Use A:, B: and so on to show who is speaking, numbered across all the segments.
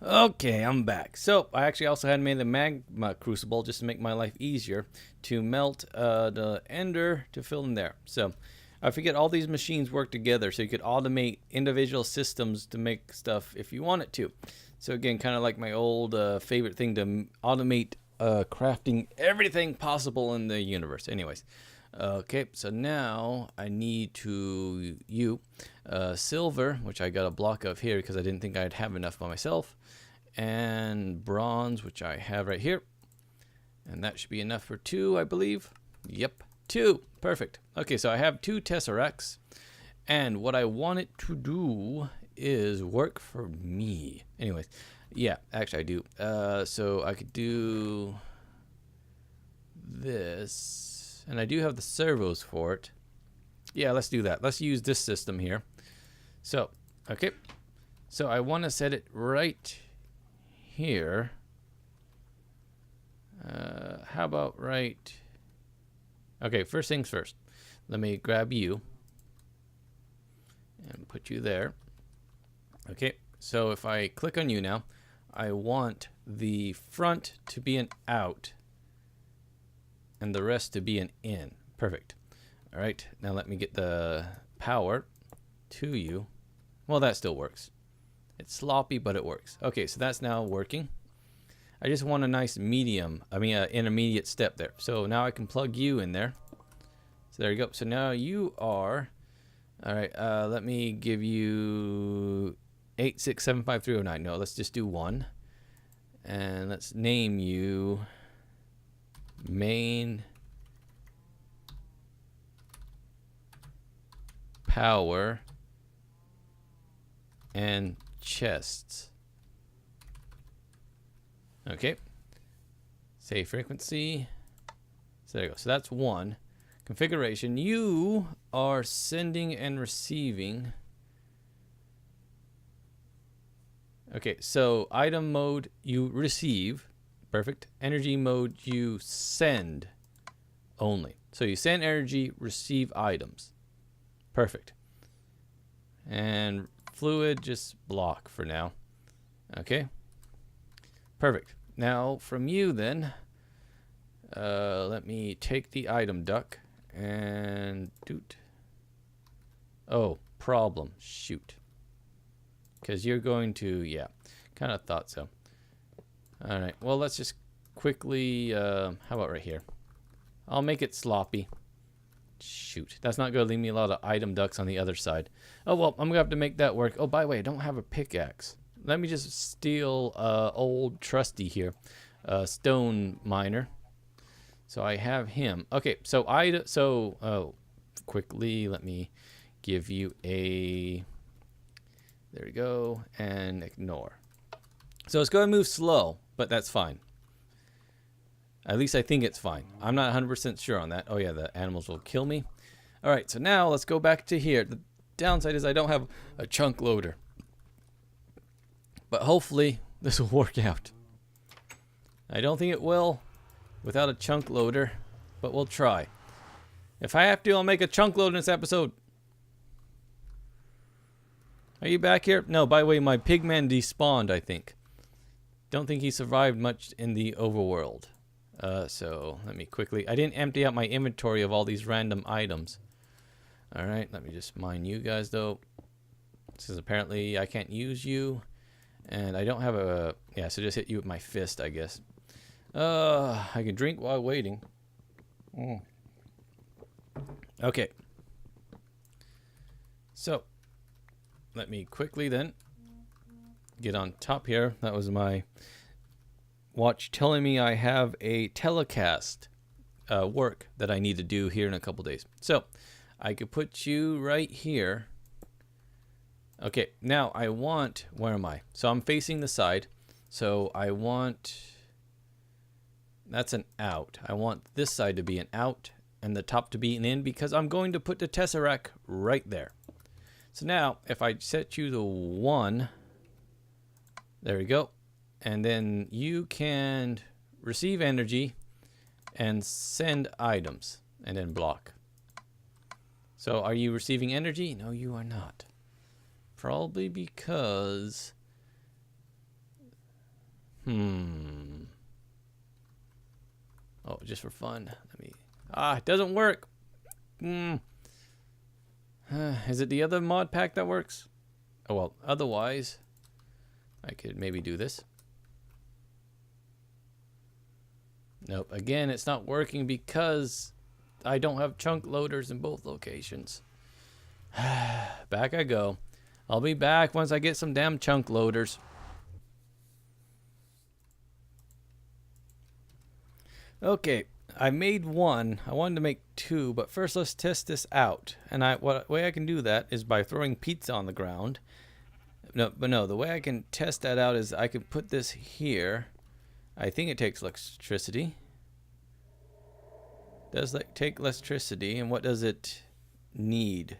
A: Okay, I'm back. So I actually also had made the magma crucible just to make my life easier to melt the ender to fill in there. So I forget all these machines work together, so you could automate individual systems to make stuff if you wanted to. So again, kind of like my old favorite thing to automate crafting everything possible in the universe. Anyways, okay, so now I need to silver, which I got a block of here because I didn't think I'd have enough by myself, and bronze, which I have right here, and that should be enough for 2, I believe. Yep, 2. Perfect. Okay, so I have 2 tesseracts, and what I want it to do is work for me. Anyways, yeah, actually I do. So I could do this, and I do have the servos for it. Yeah, let's do that. Let's use this system here. So, okay. So I want to set it right here. How about right? Okay, first things first. Let me grab you and put you there. Okay, so if I click on you now, I want the front to be an out and the rest to be an in. Perfect. All right, now let me get the power to you. Well, that still works. It's sloppy, but it works. Okay, so that's now working. I just want a nice intermediate step there. So now I can plug you in there. So there you go. So now you are, all right, let me give you 8675309. No, let's just do 1. And let's name you main power and chests. Okay. Save frequency. So there you go. So that's 1. Configuration. You are sending and receiving. Okay, so item mode you receive. Perfect. Energy mode you send only. So you send energy, receive items. Perfect. And fluid, just block for now. Okay. Perfect. Now from you then, let me take the item duck and doot. Oh, problem. Shoot. Because you're going to, yeah, kind of thought so. All right. Well, let's just quickly, how about right here? I'll make it sloppy. Shoot, that's not going to leave me a lot of item ducks on the other side. Oh, well, I'm going to have to make that work. Oh, by the way, I don't have a pickaxe. Let me just steal old trusty here, stone miner. So I have him. Okay, so quickly, let me give you a, there we go, and ignore. So it's going to move slow, but that's fine. At least I think it's fine. I'm not 100% sure on that. Oh yeah, the animals will kill me. All right, so now let's go back to here. The downside is I don't have a chunk loader. But hopefully this will work out. I don't think it will without a chunk loader, but we'll try. If I have to, I'll make a chunk load in this episode. Are you back here? No, by the way, my pigman despawned, I think. Don't think he survived much in the overworld. So let me quickly, I didn't empty out my inventory of all these random items. All right, let me just mine you guys though. This is apparently I can't use you, and I don't have a, yeah, so just hit you with my fist, I guess. I can drink while waiting. Okay. So let me quickly then get on top here. That was my watch telling me I have a telecast work that I need to do here in a couple days. So I could put you right here. Okay, now I want, where am I? So I'm facing the side. So I want, that's an out. I want this side to be an out and the top to be an in because I'm going to put the tesseract right there. So now if I set you to 1, there we go. And then you can receive energy and send items and then block. So are you receiving energy? No, you are not. Probably because Oh, just for fun. It doesn't work. Is it the other mod pack that works? Oh well, otherwise I could maybe do this. Nope, again it's not working because I don't have chunk loaders in both locations. Back I go. I'll be back once I get some damn chunk loaders. Okay, I made one. I wanted to make two, but first let's test this out. And what way I can do that is by throwing pizza on the ground. No, the way I can test that out is I can put this here. I think it takes electricity. Does take electricity, and what does it need?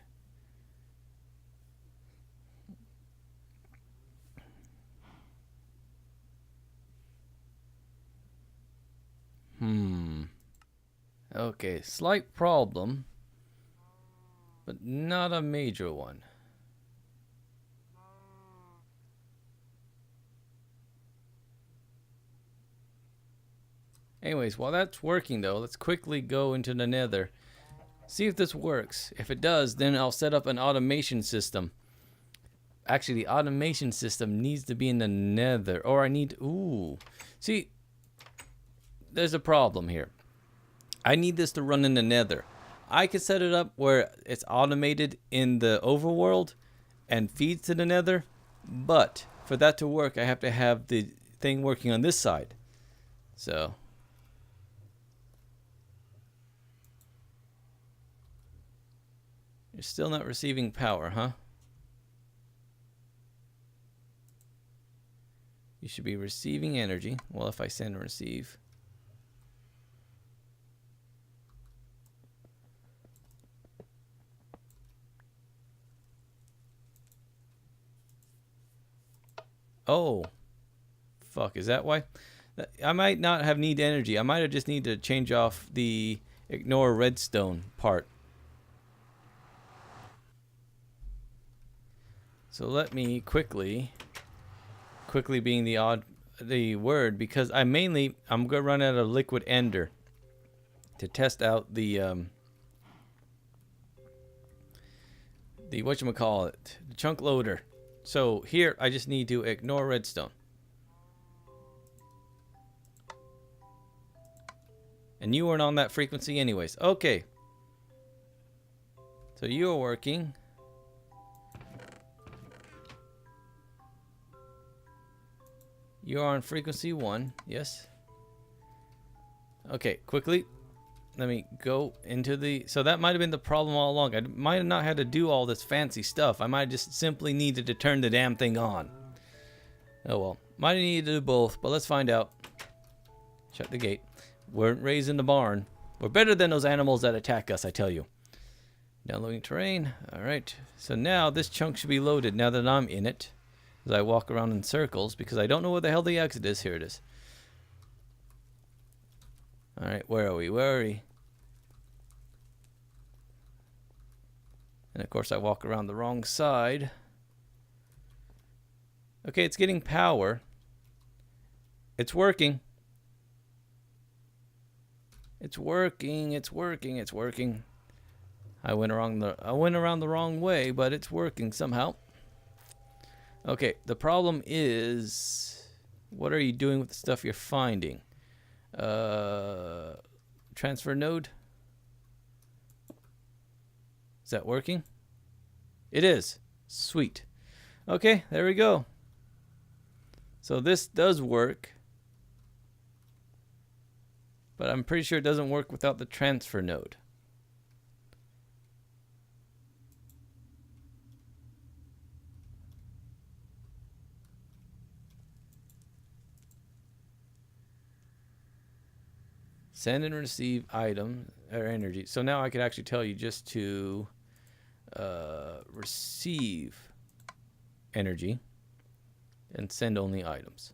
A: Okay, slight problem, but not a major one. Anyways, while that's working though, let's quickly go into the nether. See if this works. If it does, then I'll set up an automation system. Actually, the automation system needs to be in the nether. Or I need... Ooh. See, there's a problem here. I need this to run in the nether. I could set it up where it's automated in the overworld and feeds to the nether. But for that to work, I have to have the thing working on this side. So... You're still not receiving power, huh? You should be receiving energy. Well, if I send and receive. Oh. Fuck, is that why? I might not have need energy. I might have just need to change off the ignore redstone part. So let me quickly being the word, because I'm gonna run out of liquid ender to test out the whatchamacallit, the chunk loader. So here I just need to ignore redstone. And you weren't on that frequency anyways. Okay. So you are working. You're on frequency 1, yes. Okay, quickly. Let me go into the... So that might have been the problem all along. I might have not had to do all this fancy stuff. I might have just simply needed to turn the damn thing on. Oh well. Might have needed to do both, but let's find out. Shut the gate. We're raised in the barn. We're better than those animals that attack us, I tell you. Downloading terrain. Alright. So now this chunk should be loaded now that I'm in it. As I walk around in circles, because I don't know where the hell the exit is. Here it is. Alright, where are we? Where are we? And of course I walk around the wrong side. Okay, it's getting power. It's working. It's working, it's working, it's working. I went around the wrong way, but it's working somehow. Okay, the problem is, what are you doing with the stuff you're finding? Transfer node? Is that working? It is. Sweet. Okay, there we go. So this does work. But I'm pretty sure it doesn't work without the transfer node. Send and receive item or energy. So now I could actually tell you just to receive energy and send only items.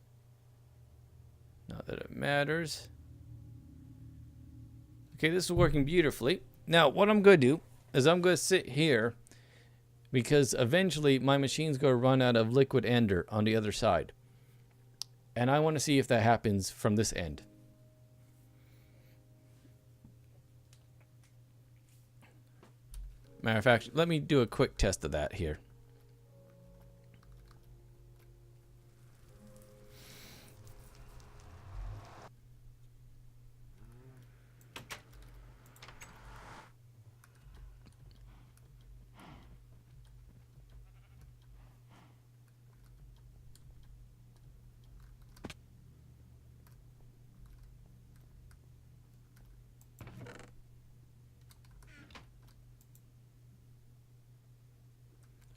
A: Not that it matters. Okay, this is working beautifully. Now what I'm going to do is I'm going to sit here because eventually my machine's going to run out of liquid ender on the other side. And I want to see if that happens from this end. Matter of fact, let me do a quick test of that here.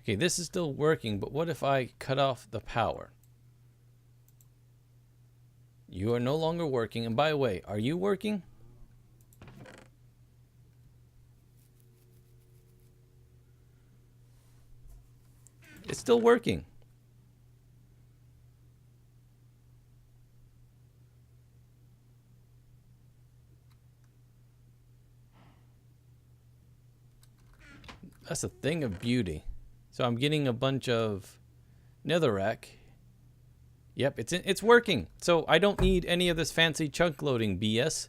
A: Okay, this is still working, but what if I cut off the power? You are no longer working. And by the way, are you working? It's still working. That's a thing of beauty. So I'm getting a bunch of netherrack. Yep, it's working. So I don't need any of this fancy chunk loading BS.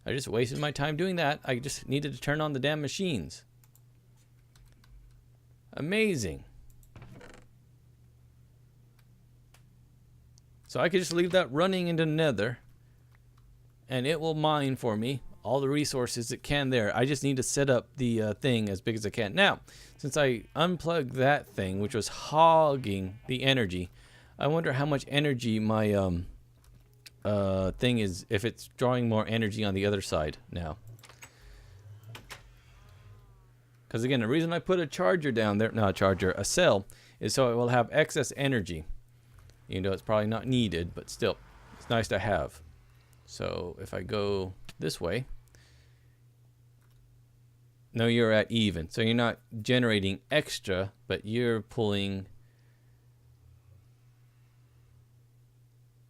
A: I just wasted my time doing that. I just needed to turn on the damn machines. Amazing. So I could just leave that running into Nether, and it will mine for me all the resources it can there. I just need to set up the thing as big as I can. Now, since I unplugged that thing, which was hogging the energy, I wonder how much energy my thing is, if it's drawing more energy on the other side now. Because again, the reason I put a charger down there, not a charger, a cell, is so it will have excess energy. You know, it's probably not needed, but still, it's nice to have. So if I go this way, no, you're at even. So you're not generating extra, but you're pulling.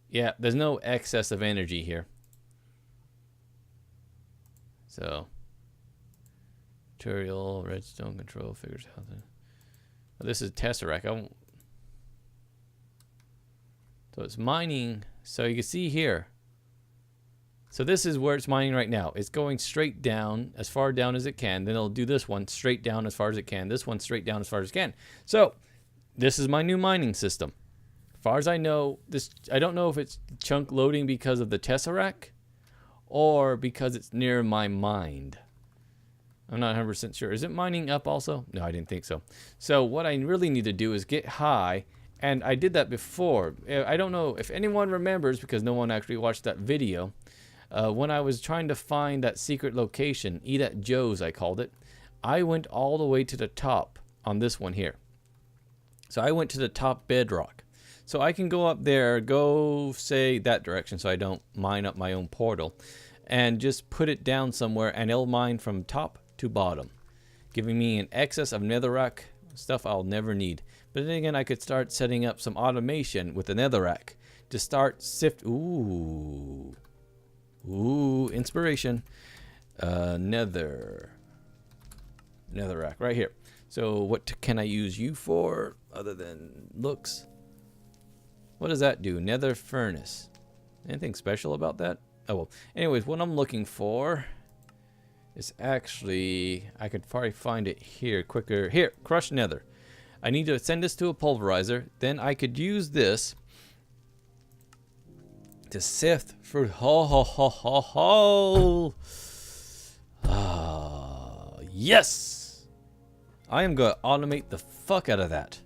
A: Yeah, there's no excess of energy here. So material, redstone control figures out. This is tesseract. So it's mining. So you can see here. So this is where it's mining right now. It's going straight down, as far down as it can. Then it'll do this one straight down as far as it can. This one straight down as far as it can. So this is my new mining system. As far as I know, this, I don't know if it's chunk loading because of the tesseract or because it's near my mind. I'm not 100% sure. Is it mining up also? No, I didn't think so. So what I really need to do is get high. And I did that before. I don't know if anyone remembers, because no one actually watched that video. When I was trying to find that secret location, Eat at Joe's I called it, I went all the way to the top on this one here. So I went to the top bedrock. So I can go up there, go say that direction so I don't mine up my own portal, and just put it down somewhere and it'll mine from top to bottom, giving me an excess of netherrack, stuff I'll never need. But then again, I could start setting up some automation with the netherrack to start sift. Ooh, inspiration. Netherrack right here. So what can I use you for other than looks? What does that do? Nether furnace. Anything special about that? Oh well. Anyways, what I'm looking for is actually, I could probably find it here quicker. Here, crushed nether. I need to send this to a pulverizer. Then I could use this to sift fruit. Ho ho ho ho ho. Yes! I am going to automate the fuck out of that.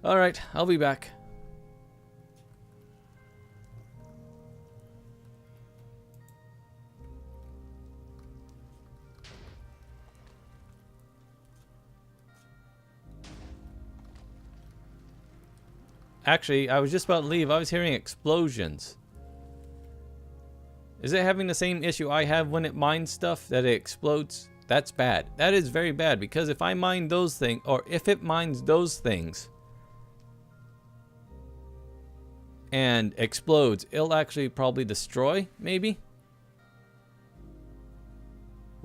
A: Alright, I'll be back. Actually, I was just about to leave. I was hearing explosions. Is it having the same issue I have when it mines stuff, that it explodes? That's bad. That is very bad, because if I mine those things, or if it mines those things and explodes, it'll actually probably destroy, maybe?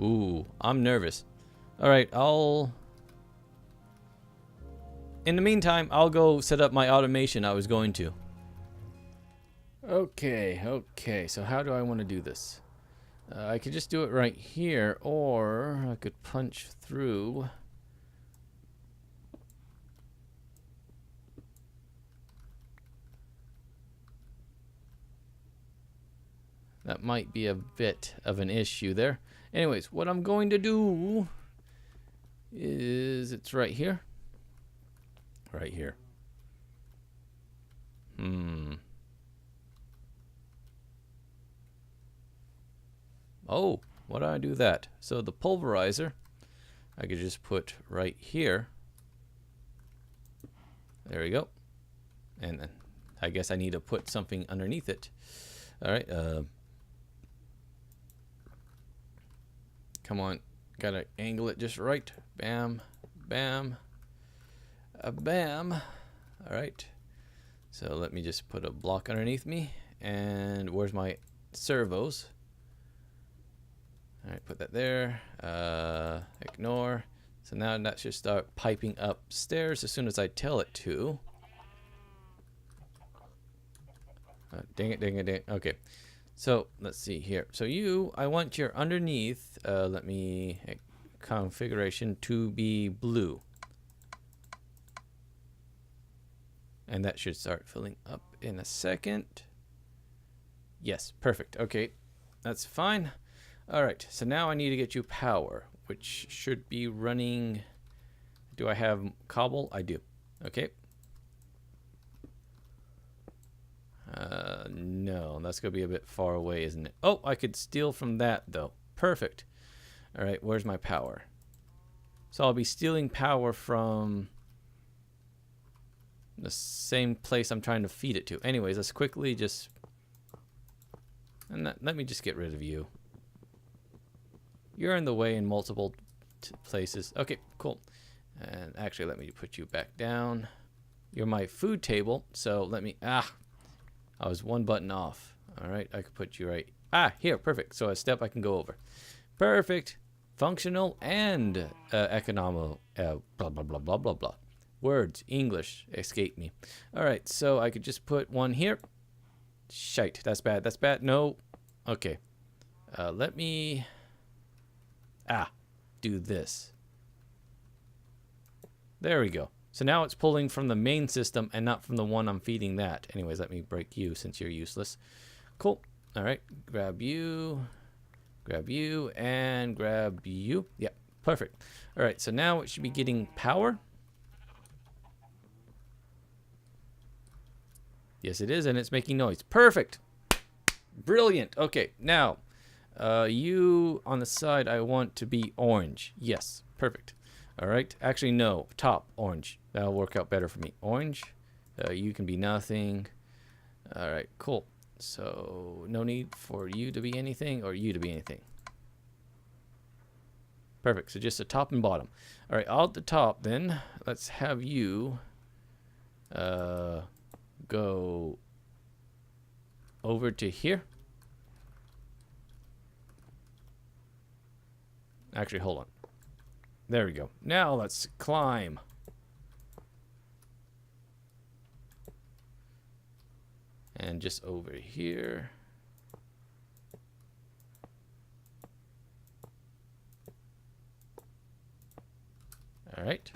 A: Ooh, I'm nervous. Alright, in the meantime, I'll go set up my automation I was going to. Okay. So how do I want to do this? I could just do it right here, or I could punch through. That might be a bit of an issue there. Anyways, what I'm going to do is it's right here. Right here. Oh, why do I do that? So the pulverizer, I could just put right here. There we go. And then I guess I need to put something underneath it. All right. Come on. Gotta angle it just right. Bam. Bam. Bam. All right. So let me just put a block underneath me. And where's my servos? All right, put that there. Ignore. So now that should start piping upstairs as soon as I tell it to. Dang it. Okay. So let's see here. So I want your underneath, let me configuration to be blue. And that should start filling up in a second. Yes, perfect. Okay, that's fine. All right, so now I need to get you power, which should be running. Do I have cobble? I do. Okay. No, that's going to be a bit far away, isn't it? Oh, I could steal from that, though. Perfect. All right, where's my power? So I'll be stealing power from the same place I'm trying to feed it to. Anyways, let's quickly just... And let me just get rid of you. You're in the way in multiple places. Okay, cool. And actually, let me put you back down. You're my food table, so let me... I was one button off. All right, I could put you right... here, perfect. So a step I can go over. Perfect. Functional and economical. Blah, blah, blah, blah, blah, blah. Words, English, escape me. All right, so I could just put one here. Shite, that's bad. That's bad. No. Okay. Let me... do this. There we go. So now it's pulling from the main system and not from the one I'm feeding that. Anyways, let me break you since you're useless. Cool. All right. Grab you, and grab you. Yep. Perfect. All right. So now it should be getting power. Yes, it is. And it's making noise. Perfect. Brilliant. Okay. Now, you on the side, I want to be orange. Yes. Perfect. All right. Actually, no. Top orange. That'll work out better for me. Orange. You can be nothing. All right. Cool. So no need for you to be anything or you to be anything. Perfect. So just the top and bottom. All right. Out the top, then let's have you go over to here. Actually, hold on. There we go. Now let's climb. And just over here. All right.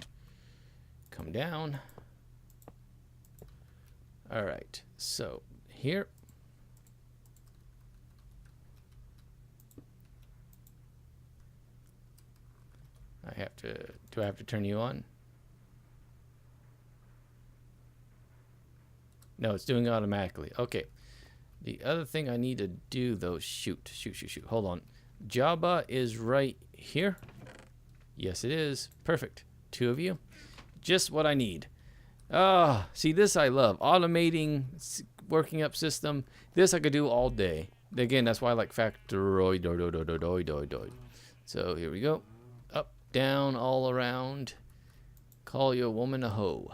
A: Come down. All right. So here. Do I have to turn you on? No, it's doing it automatically. Okay. The other thing I need to do though, shoot. Hold on. Java is right here. Yes, it is. Perfect. 2 of you. Just what I need. See, this I love. Automating, working up system. This I could do all day. Again, that's why I like Factoroid. So here we go. Up, down, all around. Call your woman a hoe.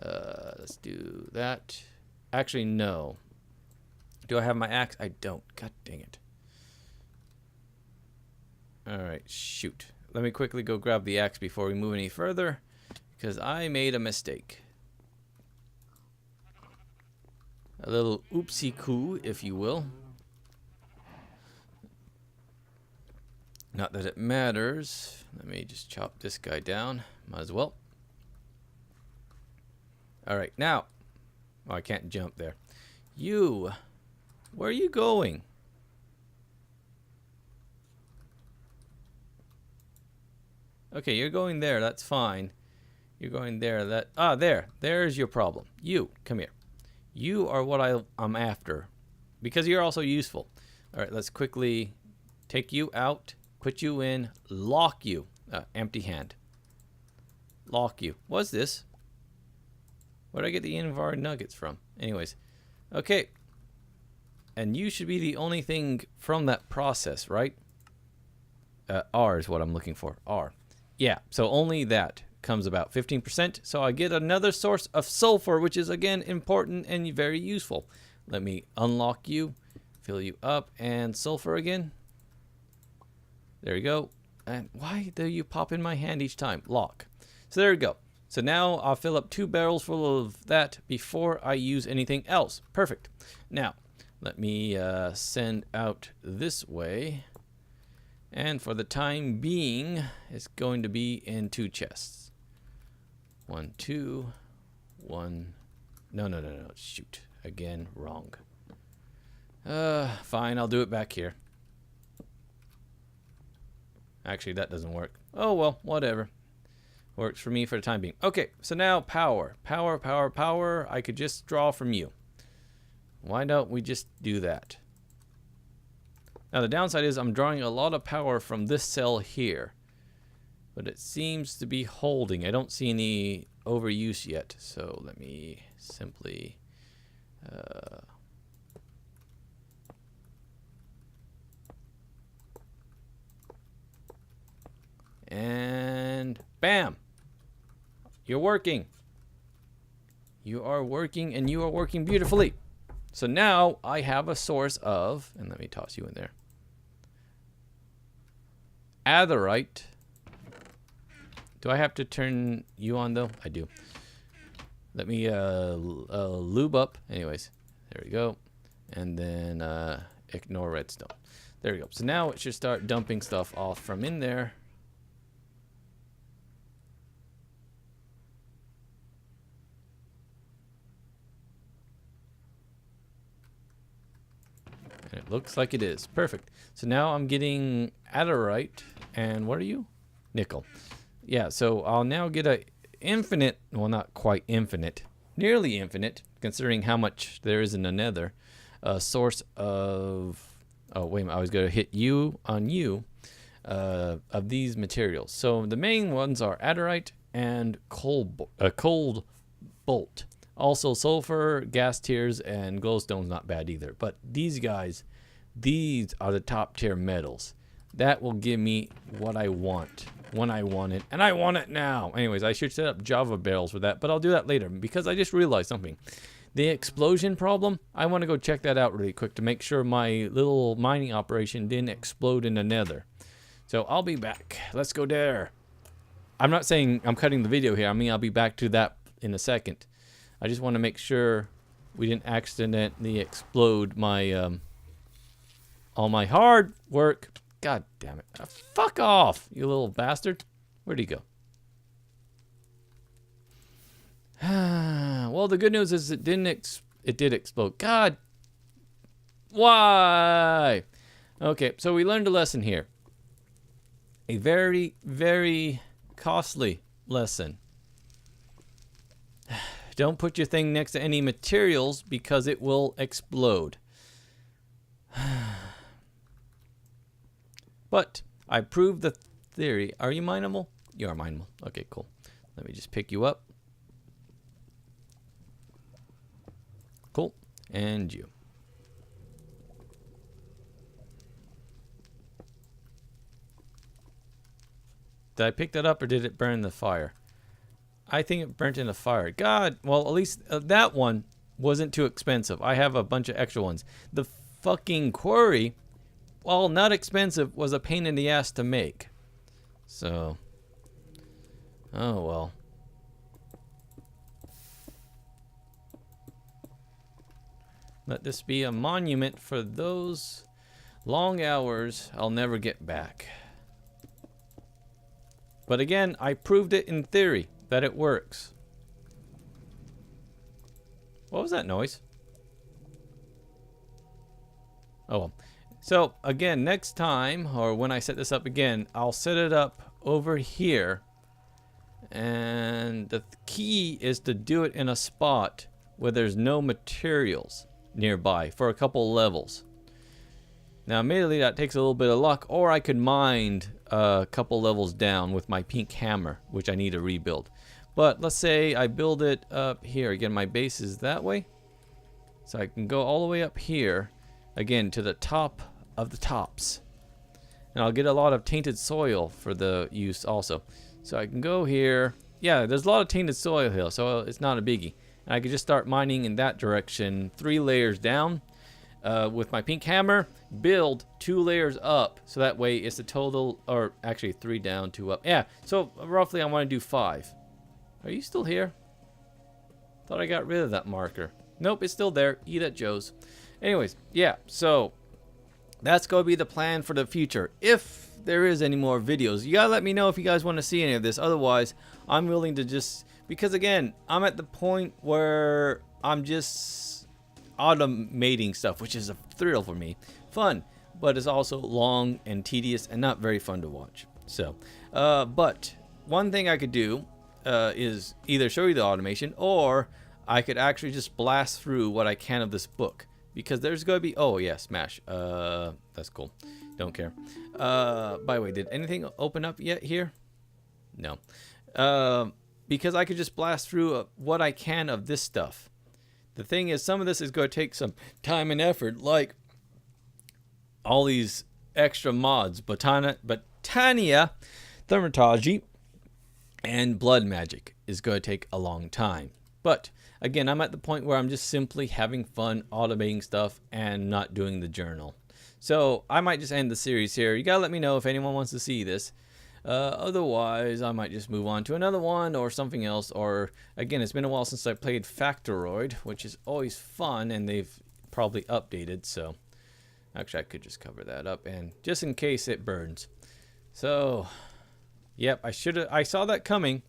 A: Let's do that. Actually, no. Do I have my axe? I don't. God dang it. Alright, shoot. Let me quickly go grab the axe before we move any further, because I made a mistake. A little oopsie coup, if you will. Not that it matters. Let me just chop this guy down. Might as well. Alright, now. Oh, I can't jump there. You. Where are you going? Okay, you're going there. That's fine. You're going there. There. There's your problem. You, come here. You are what I'm after. Because you're also useful. Alright, let's quickly take you out. Put you in. Lock you. Empty hand. Lock you. What's this? Where did I get the Invar nuggets from? Anyways. Okay. And you should be the only thing from that process, right? R is what I'm looking for. R. Yeah, so only that comes about 15%. So I get another source of sulfur, which is, again, important and very useful. Let me unlock you, fill you up, and sulfur again. There you go. And why do you pop in my hand each time? Lock. So there we go. So now I'll fill up 2 barrels full of that before I use anything else. Perfect. Now, let me send out this way. And for the time being, it's going to be in 2 chests. 1, 2, 1. No. Shoot. Again, wrong. Fine, I'll do it back here. Actually, that doesn't work. Oh, well, whatever. Works for me for the time being. Okay, so now power. Power. I could just draw from you. Why don't we just do that? Now, the downside is I'm drawing a lot of power from this cell here. But it seems to be holding. I don't see any overuse yet. So let me simply... and bam! You're working. You are working, and you are working beautifully. So now I have a source of, and let me toss you in there. Azurite. Do I have to turn you on though? I do. Let me lube up. Anyways, there we go. And then ignore redstone. There we go. So now it should start dumping stuff off from in there. And it looks like it is. Perfect. So now I'm getting Azurite. And what are you? Nickel. Yeah, so I'll now get a infinite, well, not quite infinite, nearly infinite, considering how much there is in the nether, source of, oh, wait a minute, I was going to hit you on you, of these materials. So the main ones are Azurite and cold bolt. Also sulfur, gas tiers, and glowstone's not bad either. But these guys, these are the top tier metals. That will give me what I want when I want it, and I want it now. Anyways, I should set up Java barrels for that, but I'll do that later because I just realized something. The explosion problem, I want to go check that out really quick to make sure my little mining operation didn't explode in the nether. So I'll be back. Let's go there. I'm not saying I'm cutting the video here. I mean, I'll be back to that in a second. I just want to make sure we didn't accidentally explode my all my hard work. God damn it. Fuck off, you little bastard. Where'd he go? Well, the good news is it did explode. God. Why? Okay, so we learned a lesson here. A very, very costly lesson. Don't put your thing next to any materials because it will explode. But I proved the theory. Are you mineable? You are mineable. Okay, cool. Let me just pick you up. Cool. And you. Did I pick that up or did it burn in the fire? I think it burnt in the fire. God, well, at least that one wasn't too expensive. I have a bunch of extra ones. The fucking quarry, while not expensive, was a pain in the ass to make. So, oh well. Let this be a monument for those long hours I'll never get back. But again, I proved it in theory that it works. What was that noise? Oh well. So again, next time, or when I set this up again, I'll set it up over here. And the key is to do it in a spot where there's no materials nearby for a couple levels. Now admittedly that takes a little bit of luck, or I could mine a couple levels down with my pink hammer, which I need to rebuild. But let's say I build it up here. Again, my base is that way. So I can go all the way up here, again, to the top of the tops. And I'll get a lot of tainted soil for the use also. So I can go here. Yeah, there's a lot of tainted soil here, so it's not a biggie. And I could just start mining in that direction, 3 layers down. With my pink hammer, build 2 layers up, so that way it's a total, or actually 3 down, 2 up. Yeah, so roughly I want to do 5. Are you still here? Thought I got rid of that marker. Nope, it's still there. Eat at Joe's. Anyways, yeah, so that's going to be the plan for the future. If there is any more videos, you gotta let me know if you guys want to see any of this. Otherwise, I'm willing to just, because again, I'm at the point where I'm just automating stuff, which is a thrill for me. Fun, but it's also long and tedious and not very fun to watch. So, but one thing I could do is either show you the automation, or I could actually just blast through what I can of this book. Because there's going to be... Oh, yeah, smash. That's cool. Don't care. By the way, did anything open up yet here? No. Because I could just blast through what I can of this stuff. The thing is, some of this is going to take some time and effort, like all these extra mods. Botania, Thermatology, and Blood Magic is going to take a long time. But again, I'm at the point where I'm just simply having fun automating stuff and not doing the journal. So I might just end the series here. You gotta let me know if anyone wants to see this. Otherwise, I might just move on to another one or something else. Or again, it's been a while since I played Factoroid, which is always fun, and they've probably updated. So actually, I could just cover that up, and just in case it burns. So, yep, I saw that coming,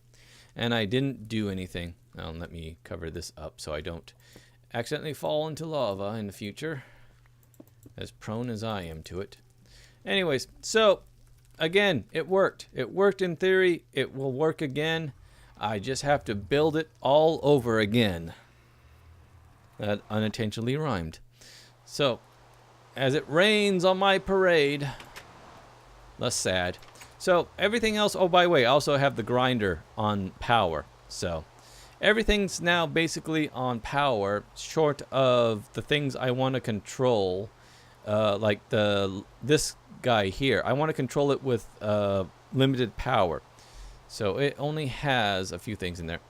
A: and I didn't do anything. Let me cover this up so I don't accidentally fall into lava in the future, as prone as I am to it. Anyways, so again, it worked. It worked in theory. It will work again. I just have to build it all over again. That unintentionally rhymed. So, as it rains on my parade, less sad. So everything else, oh, by the way, I also have the grinder on power. So everything's now basically on power, short of the things I want to control, like this guy here. I want to control it with limited power. So it only has a few things in there,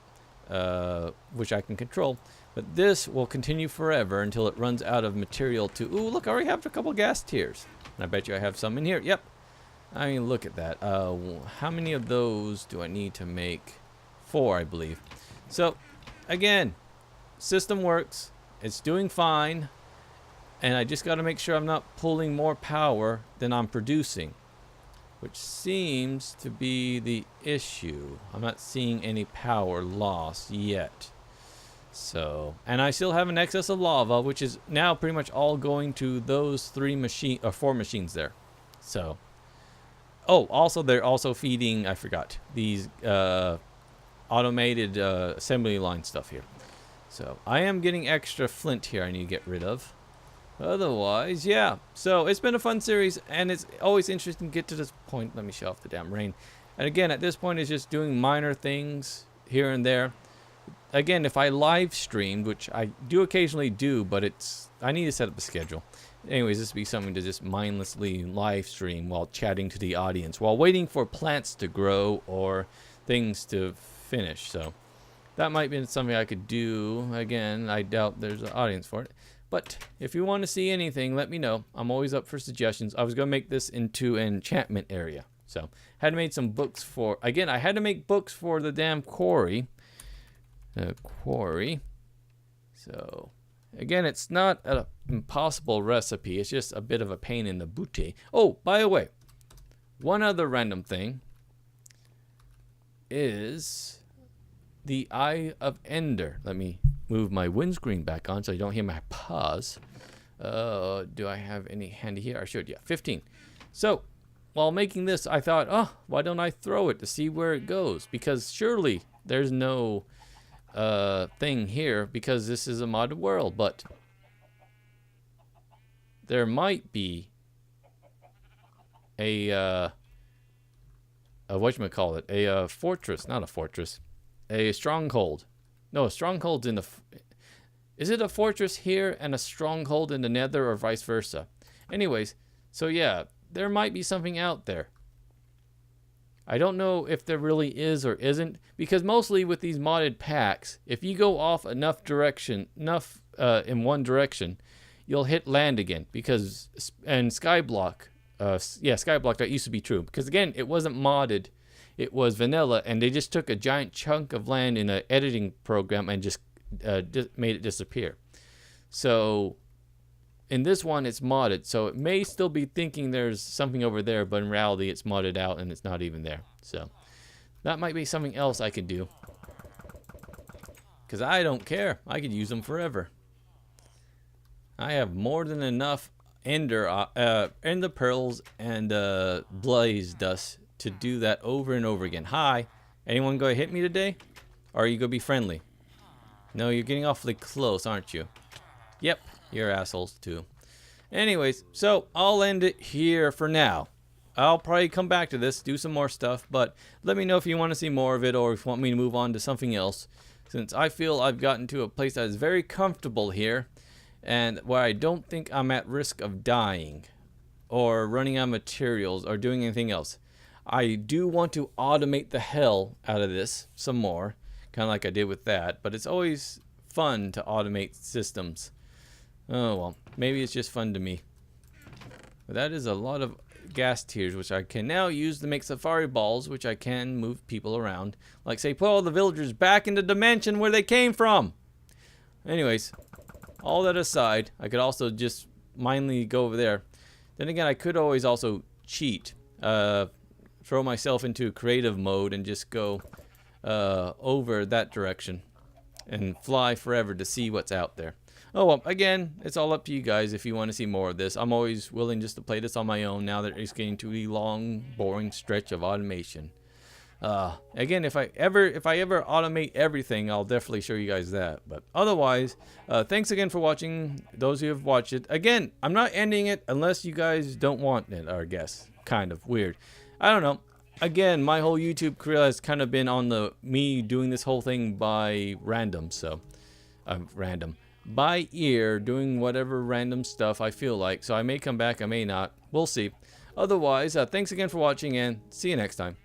A: which I can control. But this will continue forever until it runs out of material to... Ooh, look, I already have a couple gas tiers. And I bet you I have some in here. Yep. I mean, look at that. How many of those do I need to make? 4, I believe. So, again, system works. It's doing fine. And I just got to make sure I'm not pulling more power than I'm producing, which seems to be the issue. I'm not seeing any power loss yet. So, and I still have an excess of lava, which is now pretty much all going to those 4 machines there. So, oh, also they're also feeding, I forgot, these automated assembly line stuff here. So I am getting extra flint here I need to get rid of. Otherwise, yeah. So it's been a fun series, and it's always interesting to get to this point. Let me shut off the damn rain. And again, at this point, it's just doing minor things here and there. Again, if I live streamed, which I do occasionally do, but I need to set up a schedule. Anyways, this would be something to just mindlessly live stream while chatting to the audience, while waiting for plants to grow or things to finish. So that might be something I could do. Again, I doubt there's an audience for it. But if you want to see anything, let me know. I'm always up for suggestions. I was going to make this into an enchantment area. So had made some books for... Again, I had to make books for the damn quarry. So Again, it's not an impossible recipe. It's just a bit of a pain in the booty. Oh, by the way, one other random thing is the Eye of Ender. Let me move my windscreen back on so you don't hear my pause. Do I have any handy here? I should, yeah, 15. So, while making this, I thought, oh, why don't I throw it to see where it goes? Because surely there's no thing here because this is a modded world, but there might be a whatchamacallit, a fortress, not a fortress, a stronghold. No, a stronghold's in the... Is it a fortress here and a stronghold in the nether or vice versa? Anyways, so yeah, there might be something out there. I don't know if there really is or isn't, because mostly with these modded packs, if you go off enough direction, in one direction, you'll hit land again. Because, and Skyblock, Skyblock, that used to be true. Because again, it wasn't modded, it was vanilla, and they just took a giant chunk of land in an editing program and just made it disappear. So in this one, it's modded, so it may still be thinking there's something over there, but in reality, it's modded out and it's not even there. So that might be something else I could do, because I don't care. I could use them forever. I have more than enough ender pearls and blaze dust to do that over and over again. Hi, anyone gonna hit me today? Or are you gonna be friendly? No, you're getting awfully close, aren't you? Yep. You're assholes too. Anyways, so I'll end it here for now. I'll probably come back to this, do some more stuff, but let me know if you want to see more of it or if you want me to move on to something else, since I feel I've gotten to a place that is very comfortable here and where I don't think I'm at risk of dying or running out of materials or doing anything else. I do want to automate the hell out of this some more, kind of like I did with that, but it's always fun to automate systems. Oh well, maybe it's just fun to me. But that is a lot of gas tiers, which I can now use to make safari balls, which I can move people around. Like say, put all the villagers back in the dimension where they came from. Anyways, all that aside, I could also just mindly go over there. Then again, I could always also cheat. Throw myself into creative mode and just go over that direction. And fly forever to see what's out there. Oh well, again, it's all up to you guys if you want to see more of this. I'm always willing just to play this on my own now that it's getting to a long, boring stretch of automation. Again, if I ever automate everything, I'll definitely show you guys that. But otherwise, thanks again for watching, those who have watched it. Again, I'm not ending it unless you guys don't want it, I guess. Kind of weird. I don't know. Again, my whole YouTube career has kind of been on me doing this whole thing by random, so by ear, doing whatever random stuff I feel like. So I may come back, I may not. We'll see. Otherwise, thanks again for watching and see you next time.